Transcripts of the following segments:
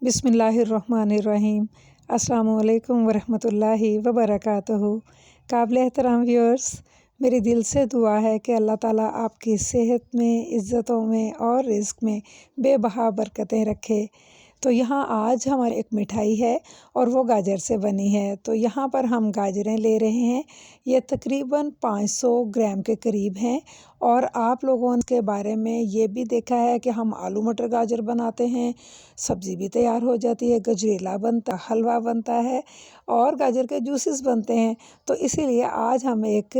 बिस्मिल्लाहिर्रहमानिर्रहीम। अस्सलामुअलैकुम वरहमतुल्लाहि वबरकातुहू। काबिल एहतराम व्यूअर्स, मेरी दिल से दुआ है कि अल्लाह ताला आपकी सेहत में, इज़्ज़तों में और रिज़्क़ में बेबहा बरकतें रखे। तो यहाँ आज हमारी एक मिठाई है और वो गाजर से बनी है। तो यहाँ पर हम गाजरें ले रहे हैं। ये तकरीबन 500 ग्राम के करीब हैं। और आप लोगों के बारे में ये भी देखा है कि हम आलू मटर गाजर बनाते हैं, सब्ज़ी भी तैयार हो जाती है, गजरेला बनता, हलवा बनता है और गाजर के जूसेस बनते हैं। तो इसीलिए आज हम एक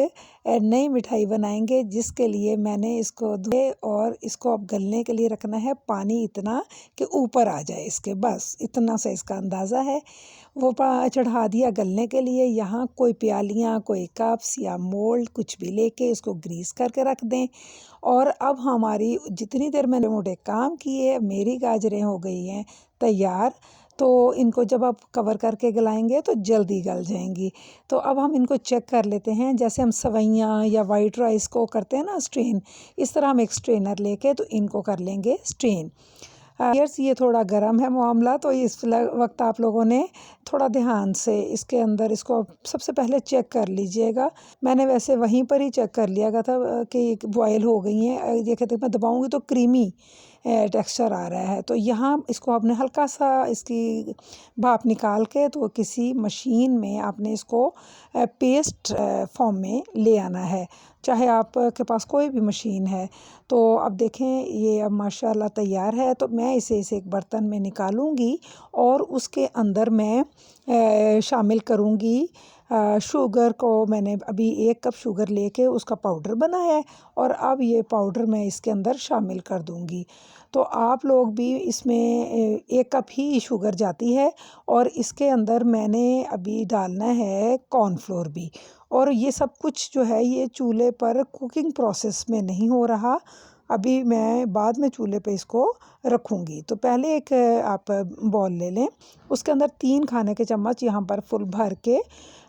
नई मिठाई बनाएंगे, जिसके लिए मैंने इसको धोए और इसको अब गलने के लिए रखना है पानी इतना कि ऊपर आ जाए इसके, बस इतना सा इसका अंदाज़ा है। वो चढ़ा दिया गलने के लिए। यहाँ कोई प्यालियाँ, कोई कप्स या मोल्ड कुछ भी लेके इसको ग्रीस करके रख दें। और अब हमारी जितनी देर मैंने मोटे काम किए, मेरी गाजरें हो गई हैं तैयार। तो इनको जब आप कवर करके गलाएंगे तो जल्दी गल जाएंगी। तो अब हम इनको चेक कर लेते हैं, जैसे हम सवैयाँ या वाइट राइस को करते हैं ना स्ट्रेन, इस तरह हम एक स्ट्रेनर लेके तो इनको कर लेंगे स्ट्रेन। यर्स ये थोड़ा गर्म है मामला, तो इस वक्त आप लोगों ने थोड़ा ध्यान से इसके अंदर इसको सबसे पहले चेक कर लीजिएगा। मैंने वैसे वहीं पर ही चेक कर लिया था कि बॉयल हो गई हैं। ये कहते मैं दबाऊंगी तो क्रीमी टेक्सचर आ रहा है। तो यहाँ इसको आपने हल्का सा इसकी भाप निकाल के तो किसी मशीन में आपने इसको पेस्ट फॉर्म में ले आना है, चाहे आपके पास कोई भी मशीन है। तो अब देखें ये अब माशाल्लाह तैयार है। तो मैं इसे एक बर्तन में निकालूंगी और उसके अंदर मैं शामिल करूंगी शुगर को। मैंने अभी 1 कप शुगर लेके उसका पाउडर बनाया है और अब ये पाउडर मैं इसके अंदर शामिल कर दूंगी। तो आप लोग भी इसमें 1 कप ही शुगर जाती है और इसके अंदर मैंने अभी डालना है कॉर्नफ्लोर भी। और ये सब कुछ जो है ये चूल्हे पर कुकिंग प्रोसेस में नहीं हो रहा, अभी मैं बाद में चूल्हे पे इसको रखूँगी। तो पहले एक आप बॉल ले लें, उसके अंदर 3 खाने के चम्मच यहाँ पर फुल भर के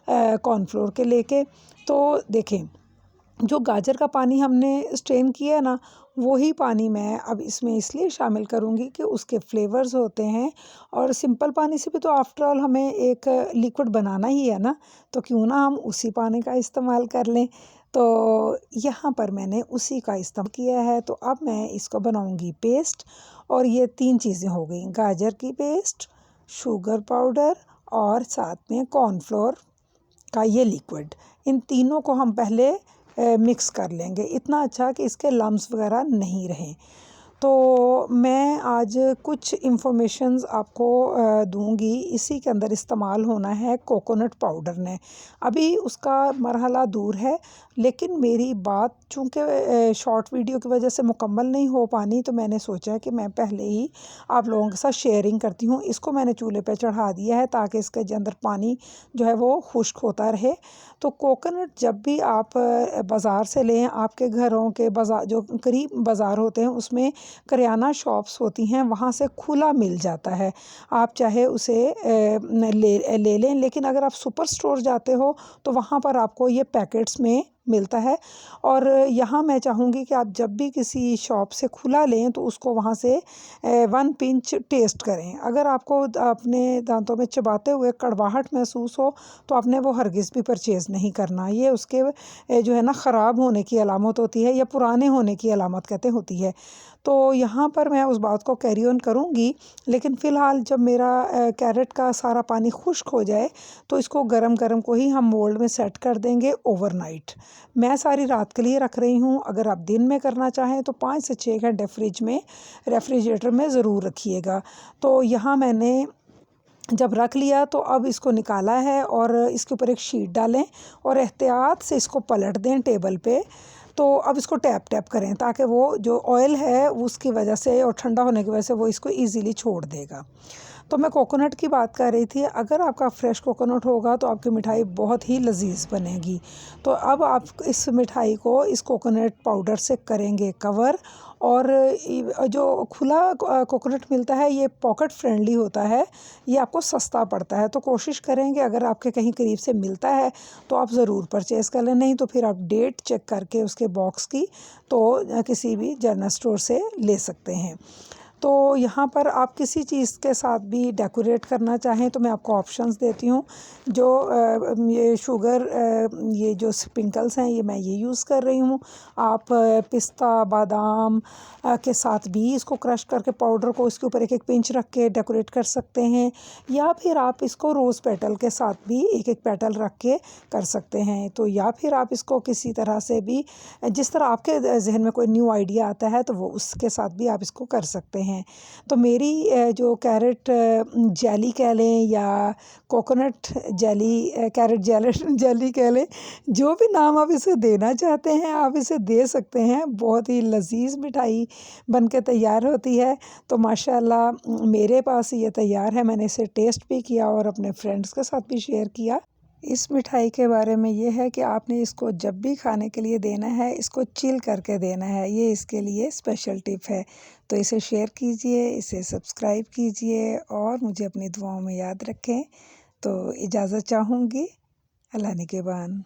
कॉर्नफ्लोर के लेके, तो देखें जो गाजर का पानी हमने स्ट्रेन किया है ना, वही पानी मैं अब इसमें इसलिए शामिल करूँगी कि उसके फ्लेवर्स होते हैं। और सिंपल पानी से भी तो आफ्टर ऑल हमें एक लिक्विड बनाना ही है ना, तो क्यों ना हम उसी पानी का इस्तेमाल कर लें। तो यहाँ पर मैंने उसी का इस्तेमाल किया है। तो अब मैं इसको बनाऊँगी पेस्ट। और ये 3 चीज़ें हो गई, गाजर की पेस्ट, शुगर पाउडर और साथ में कॉर्नफ्लोर का ये लिक्विड। इन तीनों को हम पहले मिक्स कर लेंगे, इतना अच्छा कि इसके लम्स वगैरह नहीं रहें। तो मैं आज कुछ इन्फॉर्मेशंस आपको दूंगी। इसी के अंदर इस्तेमाल होना है कोकोनट पाउडर ने। अभी उसका मरहला दूर है, लेकिन मेरी बात चूँकि शॉर्ट वीडियो की वजह से मुकम्मल नहीं हो पानी, तो मैंने सोचा कि मैं पहले ही आप लोगों के साथ शेयरिंग करती हूँ। इसको मैंने चूल्हे पे चढ़ा दिया है ताकि इसके अंदर पानी जो है वो खुश्क होता रहे। तो कोकोनट जब भी आप बाज़ार से लें, आपके घरों के बाज़ार जो करीब बाज़ार होते हैं उसमें करियाना शॉप्स होती हैं, वहाँ से खुला मिल जाता है। आप चाहे उसे ले लें, लेकिन अगर आप सुपर स्टोर जाते हो तो वहाँ पर आपको ये पैकेट्स में मिलता है। और यहाँ मैं चाहूँगी कि आप जब भी किसी शॉप से खुला लें तो उसको वहाँ से 1 पिंच टेस्ट करें। अगर आपको अपने दांतों में चबाते हुए कड़वाहट महसूस हो तो आपने वो हरगिज़ भी परचेज़ नहीं करना। ये उसके जो है ना ख़राब होने की अलामत होती है या पुराने होने की अलामत कहते होती है। तो यहाँ पर मैं उस बात को कैरी ऑन करूँगी, लेकिन फ़िलहाल जब मेरा कैरेट का सारा पानी खुश्क हो जाए तो इसको गरम गरम को ही हम मोल्ड में सेट कर देंगे ओवरनाइट। मैं सारी रात के लिए रख रही हूँ। अगर आप दिन में करना चाहें तो 5 से 6 घंटे फ्रिज में रेफ्रिजरेटर में ज़रूर रखिएगा। तो यहाँ मैंने जब रख लिया तो अब इसको निकाला है और इसके ऊपर एक शीट डालें और एहतियात से इसको पलट दें टेबल पे। तो अब इसको टैप टैप करें ताकि वो जो ऑयल है उसकी वजह से और ठंडा होने की वजह से वो इसको इजीली छोड़ देगा। तो मैं कोकोनट की बात कर रही थी, अगर आपका फ्रेश कोकोनट होगा तो आपकी मिठाई बहुत ही लजीज बनेगी। तो अब आप इस मिठाई को इस कोकोनट पाउडर से करेंगे कवर। और जो खुला कोकोनट मिलता है ये पॉकेट फ्रेंडली होता है, ये आपको सस्ता पड़ता है। तो कोशिश करेंगे अगर आपके कहीं करीब से मिलता है तो आप ज़रूर परचेज़ कर लें, नहीं तो फिर आप डेट चेक करके उसके बॉक्स की तो किसी भी जनरल स्टोर से ले सकते हैं। तो यहाँ पर आप किसी चीज़ के साथ भी डेकोरेट करना चाहें तो मैं आपको ऑप्शंस देती हूँ। जो ये शुगर ये जो स्प्रिंकल्स हैं ये मैं ये यूज़ कर रही हूँ। आप पिस्ता बादाम के साथ भी इसको क्रश करके पाउडर को इसके ऊपर एक एक पिंच रख के डेकोरेट कर सकते हैं, या फिर आप इसको रोज़ पेटल के साथ भी एक एक पेटल रख के कर सकते हैं। तो या फिर आप इसको किसी तरह से भी जिस तरह आपके जहन में कोई न्यू आइडिया आता है तो वो उसके साथ भी आप इसको कर सकते हैं। तो मेरी जो कैरेट जेली कह लें या कोकोनट जेली कैरेट जेली कह लें, जो भी नाम आप इसे देना चाहते हैं आप इसे दे सकते हैं। बहुत ही लजीज मिठाई बन के तैयार होती है। तो माशाल्लाह मेरे पास ये तैयार है, मैंने इसे टेस्ट भी किया और अपने फ्रेंड्स के साथ भी शेयर किया। इस मिठाई के बारे में ये है कि आपने इसको जब भी खाने के लिए देना है इसको चिल करके देना है, ये इसके लिए स्पेशल टिप है। तो इसे शेयर कीजिए, इसे सब्सक्राइब कीजिए और मुझे अपनी दुआओं में याद रखें। तो इजाज़त चाहूँगी। अल्लाह निगहबान।